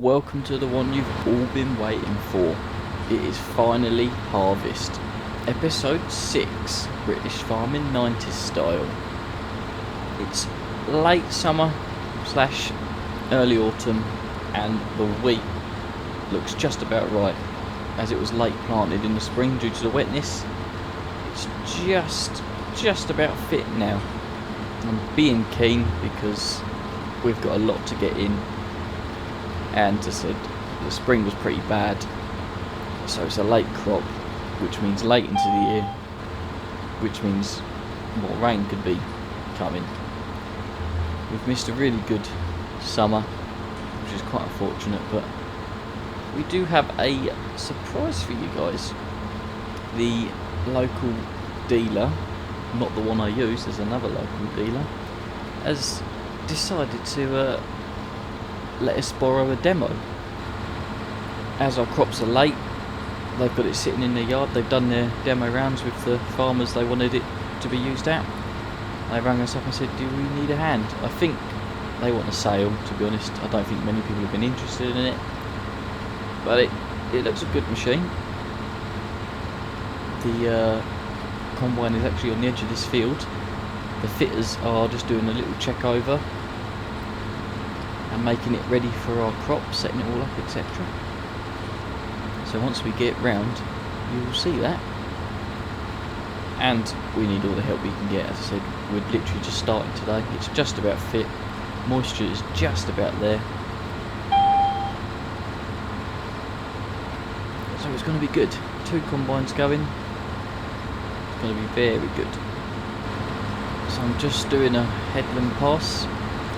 Welcome to the one you've all been waiting for. It is finally harvest. Episode 6, British farming 90s style. It's late summer / early autumn and the wheat looks just about right, as it was late planted in the spring due to the wetness. It's just about fit now. I'm being keen because we've got a lot to get in. And as I said, the spring was pretty bad, so it's a late crop, which means late into the year, which means more rain could be coming. We've missed a really good summer, which is quite unfortunate, but we do have a surprise for you guys. The local dealer, not the one I use, there's another local dealer, has decided to let us borrow a demo. As our crops are late, they've got it sitting in their yard. They've done their demo rounds with the farmers they wanted it to be used at. They rang us up and said, do we need a hand? I think they want a sale, to be honest. I don't think many people have been interested in it, but it looks a good machine. The combine is actually on the edge of this field. The fitters are just doing a little check over and making it ready for our crop, setting it all up, etc. So once we get round, you will see that. And we need all the help we can get. As I said, we're literally just starting today. It's just about fit. Moisture is just about there. So it's going to be good. 2 combines going. It's going to be very good. So I'm just doing a headland pass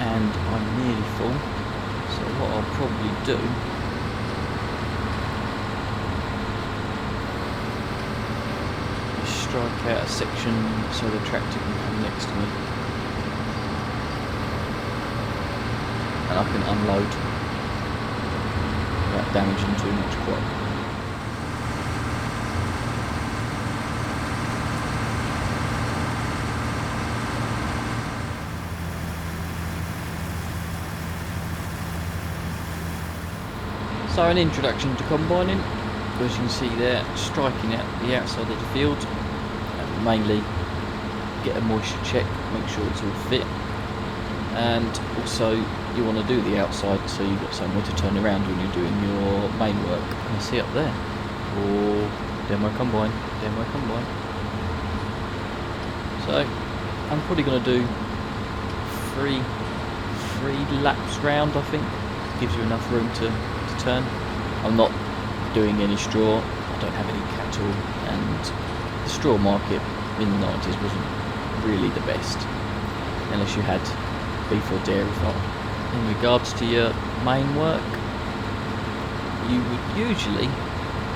and I'm nearly full, so what I'll probably do is strike out a section so the tractor can come next to me and I can unload without damaging too much crop. So an introduction to combining, as you can see there, striking out the outside of the field, and mainly get a moisture check, make sure it's all fit, and also you want to do the outside so you've got somewhere to turn around when you're doing your main work. You see up there, demo combine. So I'm probably going to do three laps round, I think. Gives you enough room to turn. I'm not doing any straw, I don't have any cattle, and the straw market in the 90s wasn't really the best unless you had beef or dairy farm. In regards to your main work, you would usually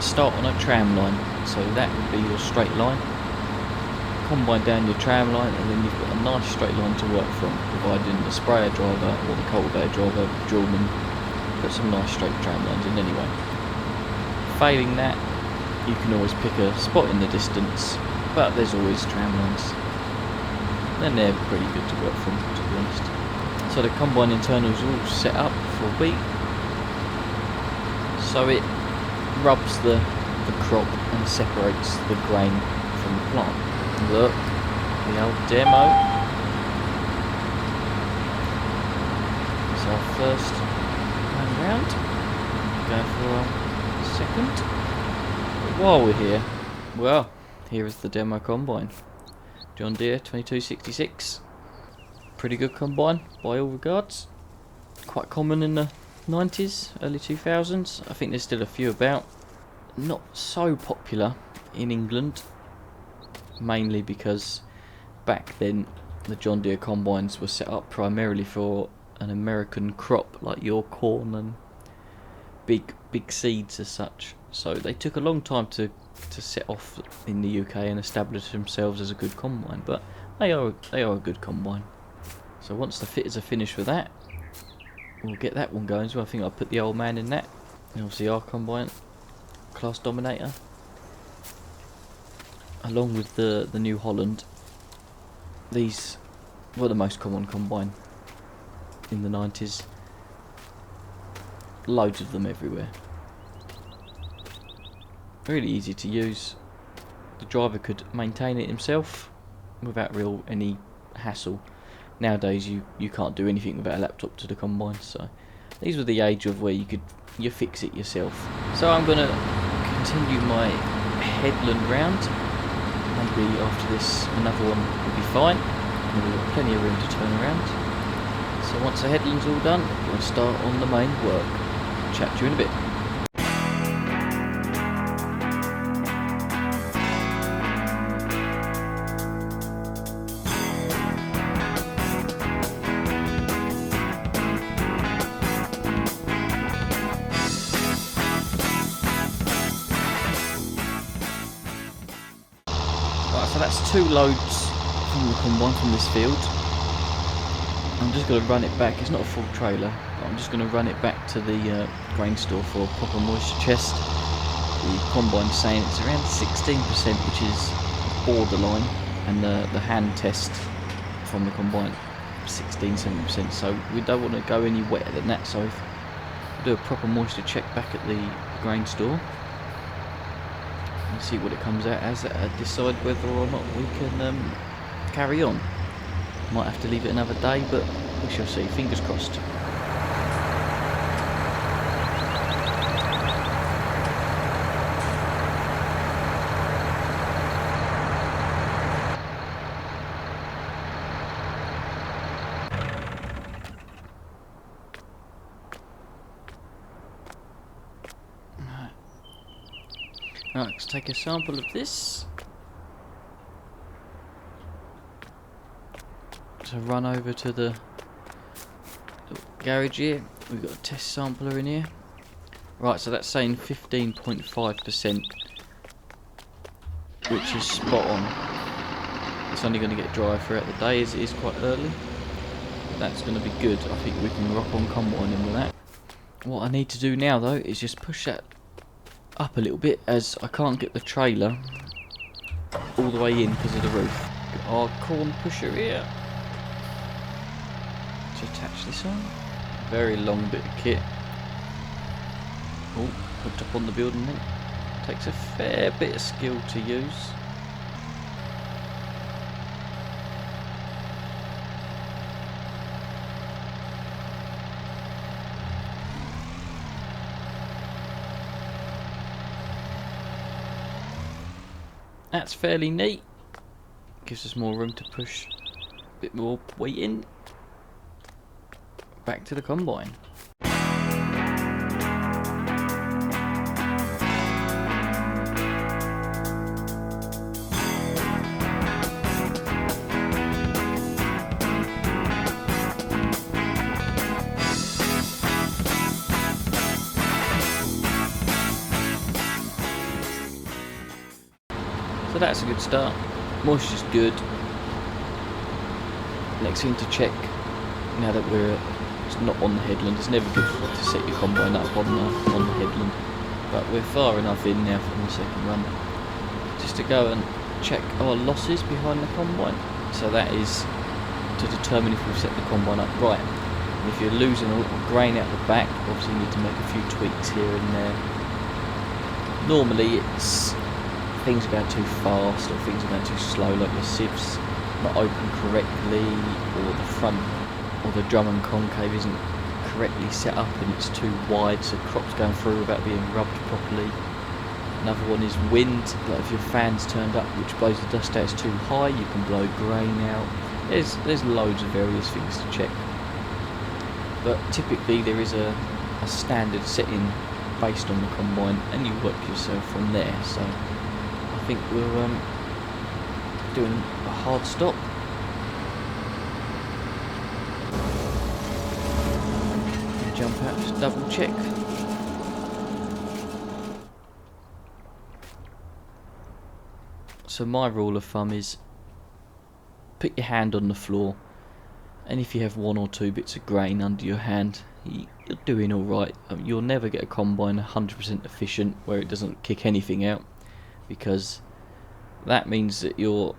start on a tram line, so that would be your straight line, combine down your tram line, and then you've got a nice straight line to work from, providing the sprayer driver or the cultivator driver, drillman, put some nice straight tram lines in anyway. Failing that, you can always pick a spot in the distance, but there's always tram lines. And they're pretty good to work from, to be honest. So the combine internals are all set up for wheat, so it rubs the crop and separates the grain from the plant. Look, the old demo. So our first round, go for a second. But while we're here, well, here is the demo combine. John Deere 2266. Pretty good combine by all regards. Quite common in the 90s, early 2000s. I think there's still a few about. Not so popular in England, mainly because back then the John Deere combines were set up primarily for an American crop like your corn and big seeds as such. So they took a long time to set off in the UK and establish themselves as a good combine, but they are a good combine. So once the fitters are finished with that, we'll get that one going as well. I think I'll put the old man in that, and obviously our combine, class Dominator, along with the New Holland. These were the most common combine in the 90s. loads of them everywhere. Really easy to use. The driver could maintain it himself without any hassle. Nowadays you can't do anything without a laptop to the combine, so these were the age of where you fix it yourself. So I'm gonna continue my headland round. Maybe after this another one will be fine. And we've got plenty of room to turn around. So once the headland's all done, we'll start on the main work. Chat to you in a bit. So that's 2 loads from the combine from this field. I'm just going to run it back. It's not a full trailer, but I'm just going to run it back to the grain store for a proper moisture test. The combine's saying it's around 16%, which is borderline, and the hand test from the combine 16-17%. So we don't want to go any wetter than that. So if we do a proper moisture check back at the grain store and see what it comes out as, decide whether or not we can carry on. Might have to leave it another day, but we shall see. Fingers crossed. Right, let's take a sample of this. So run over to the garage here. We've got a test sampler in here. Right, so that's saying 15.5%, which is spot on. It's only going to get drier throughout the day as it is quite early. That's going to be good. I think we can rock on combining with that. What I need to do now though is just push that up a little bit, as I can't get the trailer all the way in because of the roof. Got our corn pusher here to attach this on. Very long bit of kit. Oh, hooked up on the building link. Takes a fair bit of skill to use. That's fairly neat. Gives us more room to push a bit more weight in. Back to the combine. So that's a good start. Moisture's good. Next thing to check, now that it's not on the headland, it's never good to set your combine up on the headland, but we're far enough in now from the second run just to go and check our losses behind the combine. So that is to determine if we've set the combine up right. And if you're losing a lot of grain out the back, obviously you need to make a few tweaks here and there. Normally it's things are going too fast or things are going too slow, like your sieves not open correctly, or the front or the drum and concave isn't correctly set up and it's too wide, so crops going through without being rubbed properly. Another one is wind, like if your fan's turned up which blows the dust out, it's too high, you can blow grain out. There's loads of various things to check, but typically there is a standard setting based on the combine and you work yourself from there. So I think we're doing a hard stop. Jump out, just double check. So my rule of thumb is put your hand on the floor, and if you have 1 or 2 bits of grain under your hand, you're doing alright. You'll never get a combine 100% efficient where it doesn't kick anything out, because that means that you're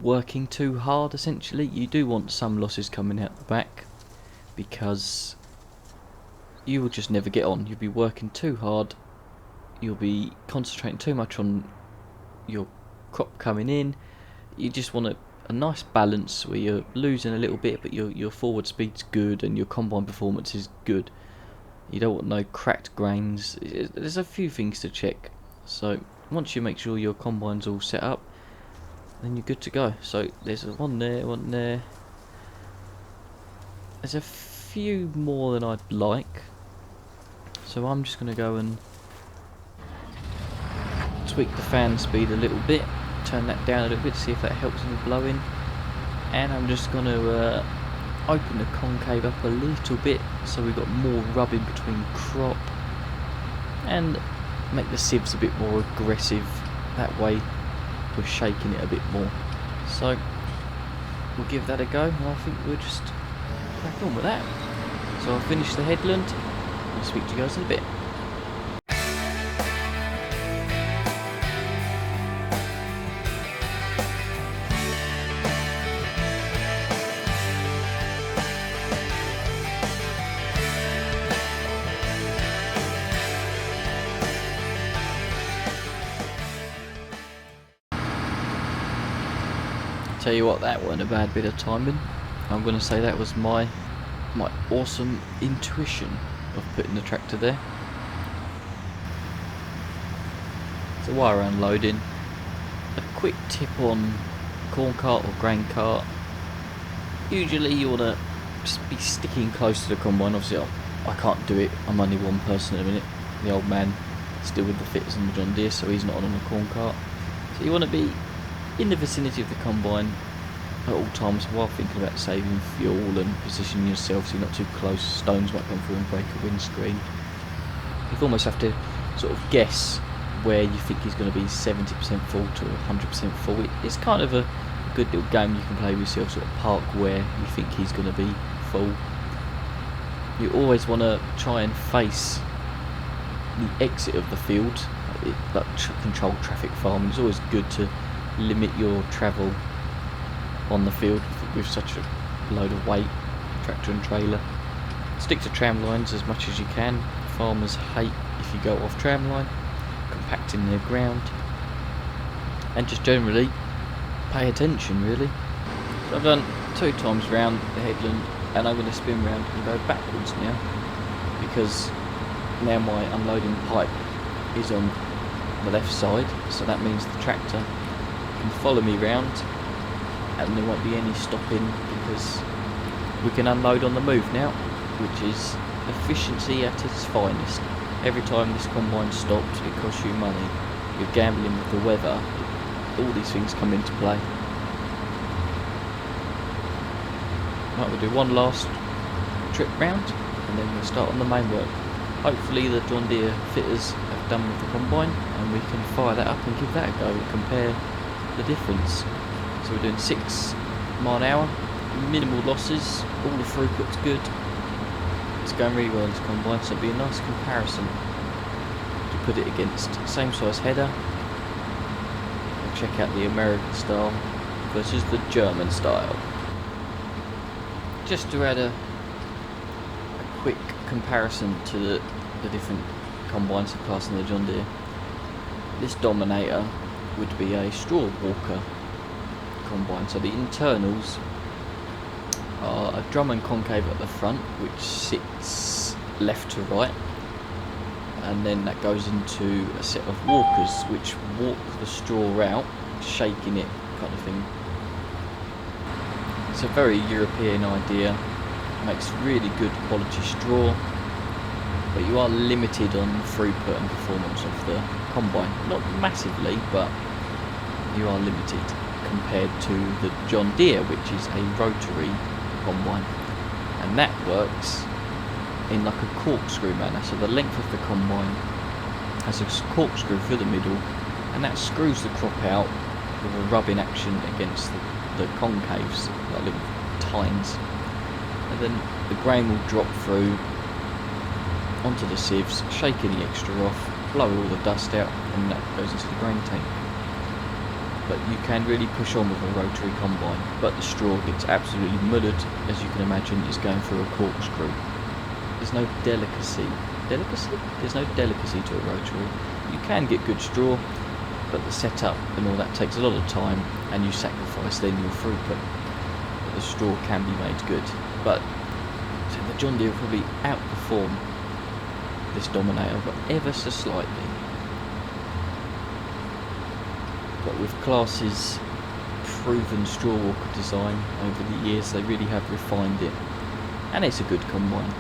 working too hard essentially. You do want some losses coming out the back, because you will just never get on. You'll be working too hard, you'll be concentrating too much on your crop coming in. You just want a nice balance where you're losing a little bit but your forward speed's good and your combine performance is good. You don't want no cracked grains. There's a few things to check. So once you make sure your combine's all set up, then you're good to go. So there's one there. There's a few more than I'd like. So I'm just going to go and tweak the fan speed a little bit. Turn that down a little bit to see if that helps in the blowing. And I'm just going to open the concave up a little bit so we've got more rubbing between crop. And make the sieves a bit more aggressive. That way we're shaking it a bit more. So we'll give that a go, and I think we'll just crack on with that. So I'll finish the headland. I'll speak to you guys in a bit. Tell you what, that wasn't a bad bit of timing. I'm going to say that was my awesome intuition of putting the tractor there. So while we're unloading, a quick tip on corn cart or grain cart. Usually you want to just be sticking close to the combine. Obviously I can't do it, I'm only one person at the minute. The old man still with the fitters and the John Deere, so he's not on the corn cart. So you want to be in the vicinity of the combine at all times while thinking about saving fuel and positioning yourself so you're not too close. Stones might come through and break a windscreen. You almost have to sort of guess where you think he's going to be 70% full to 100% full. It's kind of a good little game you can play with yourself, sort of park where you think he's going to be full. You always want to try and face the exit of the field, like controlled traffic farming. It's always good to limit your travel on the field with such a load of weight, tractor and trailer. Stick to tram lines as much as you can. Farmers hate if you go off tram line, compacting their ground, and just generally pay attention really. So I've done 2 times round the headland, and I'm going to spin round and go backwards now, because now my unloading pipe is on the left side, so that means the tractor can follow me round and there won't be any stopping, because we can unload on the move now, which is efficiency at its finest. Every time this combine stops, it costs you money. You're gambling with the weather. All these things come into play. Right, we'll do one last trip round and then we'll start on the main work. Hopefully the John Deere fitters have done with the combine and we can fire that up and give that a go and compare the difference. So we're doing 6 mile an hour, minimal losses, all the throughput's good. It's going really well in this combine, so it'll be a nice comparison to put it against. Same size header. We'll check out the American style versus the German style. Just to add a quick comparison to the different combines of class in the John Deere. This Dominator would be a straw walker combine, so the internals are a drum and concave at the front which sits left to right, and then that goes into a set of walkers which walk the straw out, shaking it kind of thing. It's a very European idea, makes really good quality straw, but you are limited on throughput and performance of the combine. Not massively, but you are limited compared to the John Deere, which is a rotary combine, and that works in like a corkscrew manner. So the length of the combine has a corkscrew through the middle, and that screws the crop out with a rubbing action against the concaves, like little tines, and then the grain will drop through onto the sieves, shake any extra off, blow all the dust out, and that goes into the grain tank. But you can really push on with a rotary combine, but the straw gets absolutely mullered, as you can imagine. It's going through a corkscrew. there's no delicacy. Delicacy? There's no delicacy to a rotary. You can get good straw, but the setup and all that takes a lot of time, and you sacrifice then your throughput. But the straw can be made good. But so the John Deere will probably outperform this Dominator, but ever so slightly. But with Class's proven straw walker design over the years, they really have refined it, and it's a good combine.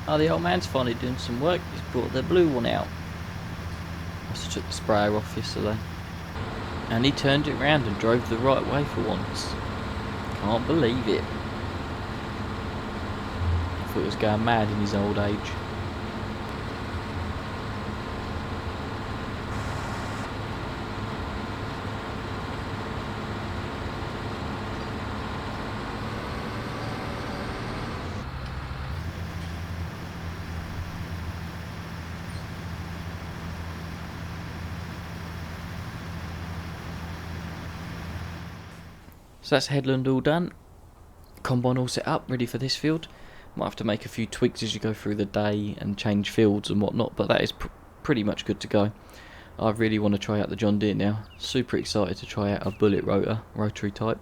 Oh, the old man's finally doing some work. He's brought the blue one out. I just took the sprayer off yesterday. And he turned it round and drove the right way for once. Can't believe it. I thought he was going mad in his old age. So that's headland all done. Combine all set up, ready for this field. Might have to make a few tweaks as you go through the day and change fields and whatnot, but that is pretty much good to go. I really want to try out the John Deere now. Super excited to try out a bullet rotor, rotary type.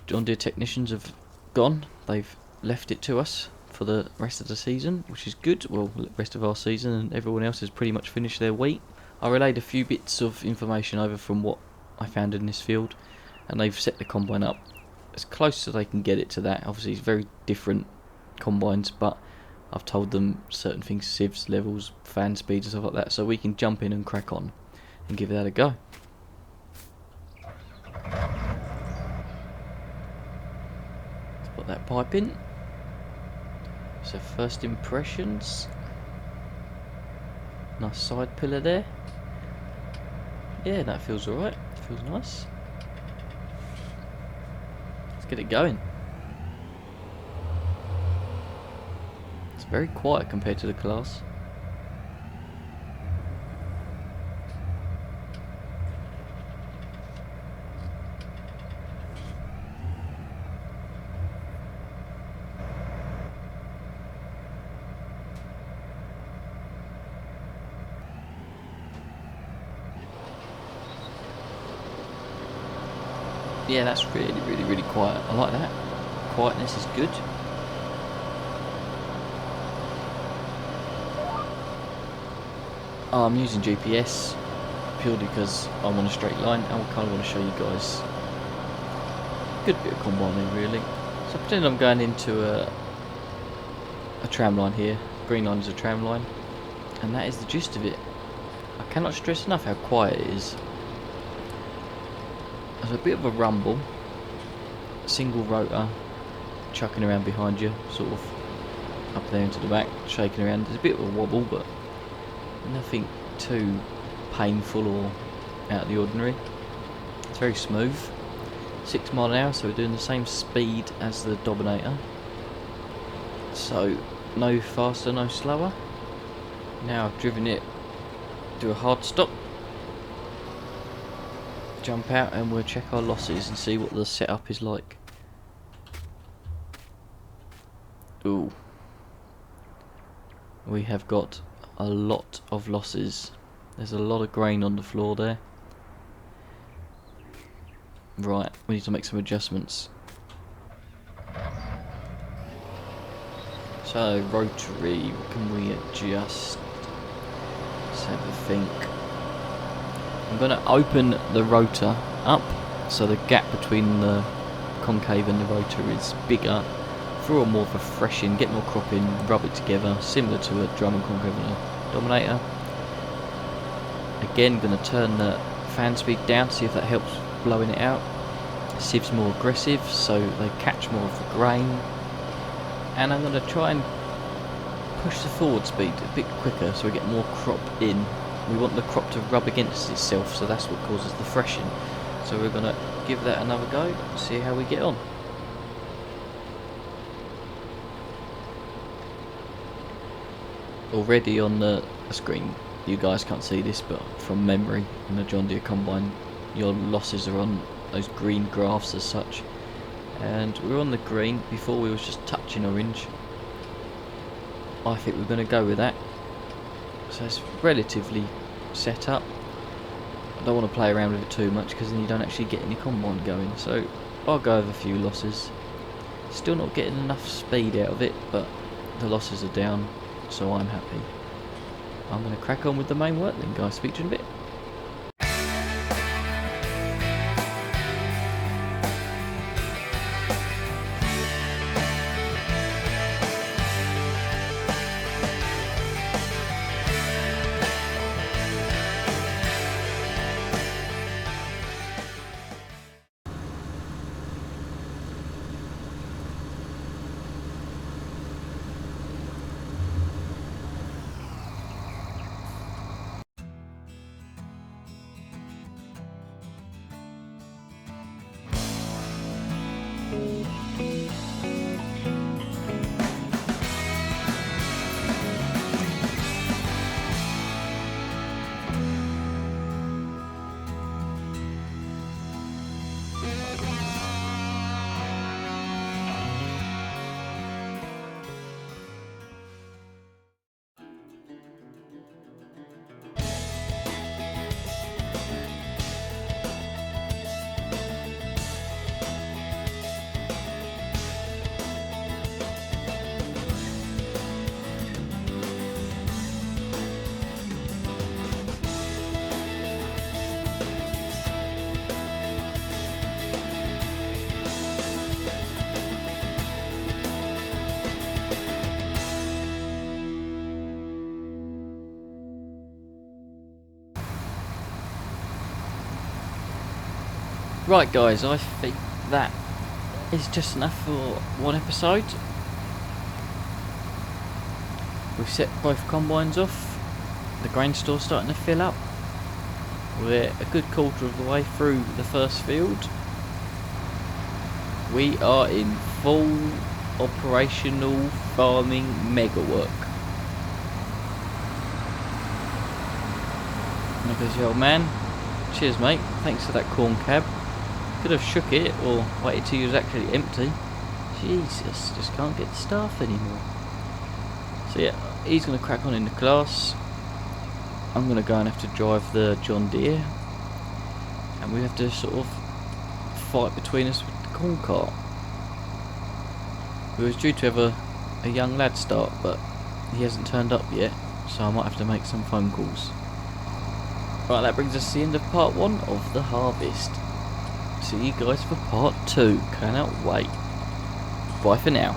John Deere technicians have gone. They've left it to us for the rest of the season, which is good. Well, the rest of our season, and everyone else has pretty much finished their wheat. I relayed a few bits of information over from what I found in this field, and they've set the combine up as close as they can get it to that. Obviously it's very different combines, but I've told them certain things, sieves, levels, fan speeds and stuff like that, so we can jump in and crack on and give that a go. Let's put that pipe in. So first impressions. Nice side pillar there. Yeah, that feels alright. Feels nice. Get it going. It's very quiet compared to the Class. Yeah, that's really quiet. I like that. Quietness is good. I'm using GPS purely because I'm on a straight line and I kind of want to show you guys a good bit of combining really. So pretend I'm going into a tram line here. Green line is a tram line, and that is the gist of it. I cannot stress enough how quiet it is. There's a bit of a rumble, single rotor chucking around behind you, sort of up there into the back, shaking around. There's a bit of a wobble, but nothing too painful or out of the ordinary. It's very smooth. 6 miles an hour, so we're doing the same speed as the Dominator. So no faster, no slower. Now I've driven it, do a hard stop. Jump out and we'll check our losses and see what the setup is like. Ooh. We have got a lot of losses. There's a lot of grain on the floor there. Right, we need to make some adjustments. So, rotary, what can we adjust? Let's have a think. I'm going to open the rotor up so the gap between the concave and the rotor is bigger. For a more of a fresh in, get more crop in, rub it together, similar to a drum and concave and a Dominator. Again, going to turn the fan speed down, see if that helps blowing it out. Sieves more aggressive, so they catch more of the grain. And I'm going to try and push the forward speed a bit quicker so we get more crop in we want the crop to rub against itself, so that's what causes the threshing. So we're going to give that another go, see how we get on. Already on the screen, you guys can't see this, but from memory in the John Deere combine, your losses are on those green graphs as such, and we're on the green. Before we was just touching orange. I think we're going to go with that, so it's relatively set up. I don't want to play around with it too much because then you don't actually get any combine going, so I'll go with a few losses. Still not getting enough speed out of it, but the losses are down, so I'm happy. I'm going to crack on with the main work then, guys. Speak to you in a bit. Right guys, I think that is just enough for one episode. We've set both combines off. The grain store's starting to fill up. We're a good quarter of the way through the first field. We are in full operational farming mega work. And there goes the old man. Cheers mate, thanks for that corn cab. Could have shook it or waited till it was actually empty. Jesus, just can't get the staff anymore. So yeah, he's going to crack on in the class. I'm going to go and have to drive the John Deere, and we have to sort of fight between us with the corn cart. We was due to have a young lad start, but he hasn't turned up yet, so I might have to make some phone calls. Right, that brings us to the end of part 1 of the harvest. See you guys for part 2. Cannot wait. Bye for now.